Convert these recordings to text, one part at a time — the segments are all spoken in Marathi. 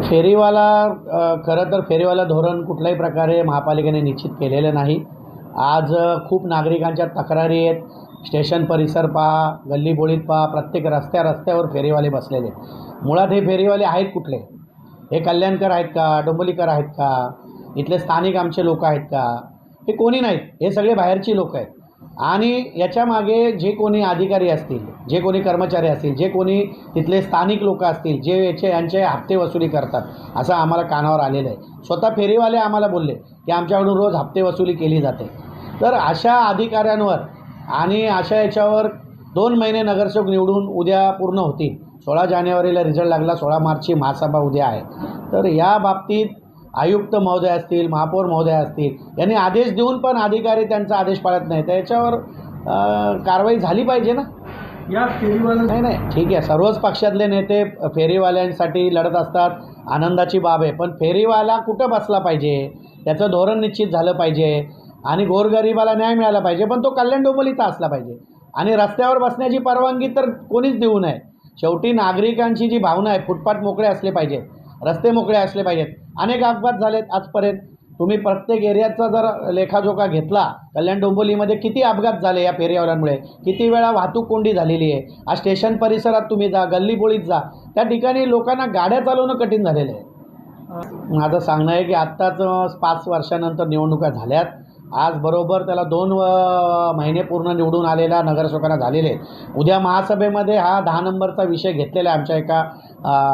फेरीवाला खरं तर फेरीवाला धोरण कुठल्याही प्रकारे महापालिकेने निश्चित केलेलं नाही। आज खूप नागरिकांच्या तक्रारी आहेत। स्टेशन परिसर पहा, गल्लीबोळीत पहा, प्रत्येक रस्त्यावर फेरीवाले बसलेले आहेत। मुळात हे फेरीवाले आहेत कुठले? हे कल्याणकर आहेत का? डोंबिवलीकर आहेत का? इथले स्थानिक आमचे लोक आहेत का? हे कोणी नाहीत, हे सगळे बाहेरची लोक आहेत। आणि याच्यामागे जे कोणी अधिकारी असतील, जे कोणी कर्मचारी असतील, जे कोणी तिथले स्थानिक लोक असतील, जे यांचे हप्ते वसुली करतात, असं आम्हाला कानावर आलेलं आहे। स्वतः फेरीवाले आम्हाला बोलले की आमच्याकडून रोज हप्ते वसुली केली जाते। तर अशा अधिकाऱ्यांवर आणि अशा याच्यावर 2 महिने नगरसेवक निवडून उद्या पूर्ण होतील। 16 जानेवारीला रिझल्ट लागला, 16 मार्चची महासभा उद्या आहे। तर या बाबतीत आयुक्त महोदय असतील, महापौर महोदय असतील, यांनी आदेश देऊन पण अधिकारी त्यांचा आदेश पाळत नाही, तर याच्यावर कारवाई झाली पाहिजे ना। या फेरीवाला नाही ठीक आहे, सर्वच पक्षातले नेते फेरीवाल्यांसाठी लढत असतात, आनंदाची बाब आहे। पण फेरीवाला कुठं बसला पाहिजे, त्याचं धोरण निश्चित झालं पाहिजे आणि गोरगरिबाला न्याय मिळाला पाहिजे, पण तो कल्याण डोंबिवलीचा असला पाहिजे। आणि रस्त्यावर बसण्याची परवानगी तर कोणीच देऊ नये। शेवटी नागरिकांची जी भावना आहे, फुटपाथ मोकळे असले पाहिजेत, रस्ते मोकळे असले पाहिजेत। अनेक अपघात झालेत आजपर्यंत, तुम्ही प्रत्येक एरियाचा जर लेखाजोखा घेतला, कल्याण डोंबिवलीमध्ये किती अपघात झाले या फेरीवाल्यांमुळे, किती वेळा वाहतूक कोंडी झालेली आहे। आज स्टेशन परिसरात तुम्ही जा, गल्लीबोळीत जा, त्या ठिकाणी लोकांना गाड्या चालवणं कठीण झालेलं आहे। माझं सांगणं आहे की आत्ताच 5 वर्षानंतर निवडणुका झाल्यात, आज बरोबर त्याला 2 महिने पूर्ण निवडून आलेल्या नगरसेवकांना झालेले आहेत। उद्या महासभेमध्ये हा 10 नंबरचा विषय घेतलेला आहे, आमच्या एका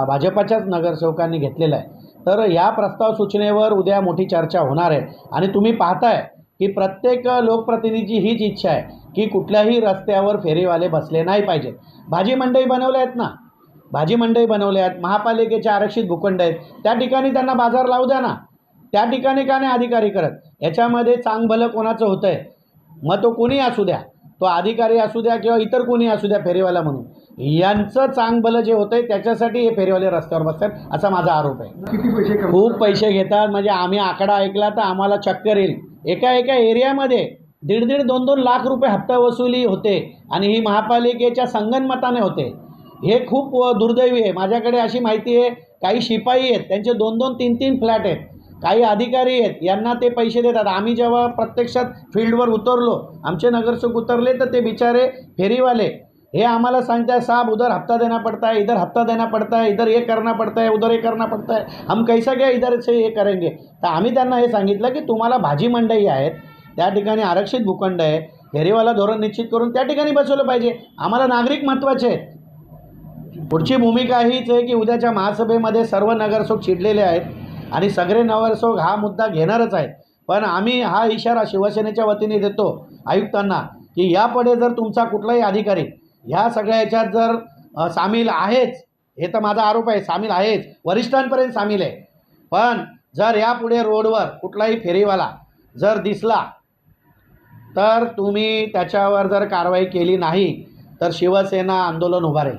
भाजपाच्याच नगरसेवकांनी घेतलेला आहे। तर या प्रस्ताव सूचनेवर उद्या मोठी चर्चा होणार आहे। आणि तुम्ही पाहताय की प्रत्येक लोकप्रतिनिधीची हीच इच्छा आहे की कुठल्याही रस्त्यावर फेरीवाले बसले नाही पाहिजेत। भाजी मंडई बनवल्या आहेत ना, भाजी मंडई बनवल्या आहेत, महापालिकेचे आरक्षित भूखंड आहेत, त्या ठिकाणी त्यांना बाजार लावू द्या ना। त्या ठिकाणी का नाही अधिकारी करत? याच्यामध्ये चांगभलं कोणाचं होतं आहे, मग तो कोणी असू द्या, तो अधिकारी असू द्या किंवा इतर कोणी असू द्या फेरीवाला म्हणून, यांचं चांगभलं जे होतं आहे त्याच्यासाठी हे फेरीवाले रस्त्यावर बसतात, असा माझा आरोप आहे। किती पैसे खूप पैसे घेतात, म्हणजे आम्ही आकडा ऐकला तर आम्हाला चक्कर येईल। एका एरियामध्ये 1.5 ते 2 लाख रुपये हप्ता वसुली होते आणि ही महापालिकेच्या संगनमताने होते। हे खूप दुर्दैवी आहे। माझ्याकडे अशी माहिती आहे, काही शिपाई आहेत, त्यांचे 2-2, 3-3 फ्लॅट आहेत, काही अधिकारी आहेत, यांना ते पैसे देतात। आम्ही जेव्हा प्रत्यक्षात फील्डवर उतरलो, आमचे नगरसेवक उतरले, तर ते बिचारे फेरीवाले हे आम्हाला सांगताय, साहब उधर हफ्ता देना पड़ता है, इधर हफ्ता देना पड़ता है, इधर ये करना पड़ता है, उधर ये करना पड़ता है, हम कैसा क्या इधर से ये करेंगे। तर आम्ही त्यांना हे सांगितलं की तुम्हाला भाजी मंडई आहेत, त्या ठिकाणी आरक्षित भूखंड आहे, फेरीवाला धोरण निश्चित करून त्या ठिकाणी बसवलं पाहिजे। आम्हाला नागरिक महत्त्वाचे आहेत। पुढची भूमिका हीच आहे की उद्याच्या महासभेमध्ये सर्व नगरसेवक चिडलेले आहेत आणि सगळे नगरसेवक हा मुद्दा घेणारच आहेत। पण आम्ही हा इशारा शिवसेनेच्या वतीने देतो आयुक्तांना की यापुढे जर तुमचा कुठलाही अधिकारी ह्या सगळ्या याच्यात जर सामील आहेच, हे तर माझा आरोप आहे, सामील आहेच, वरिष्ठांपर्यंत सामील आहे, पण जर यापुढे रोडवर कुठलाही फेरीवाला जर दिसला तर तुम्ही त्याच्यावर जर कारवाई केली नाही तर शिवसेना आंदोलन उभारेल।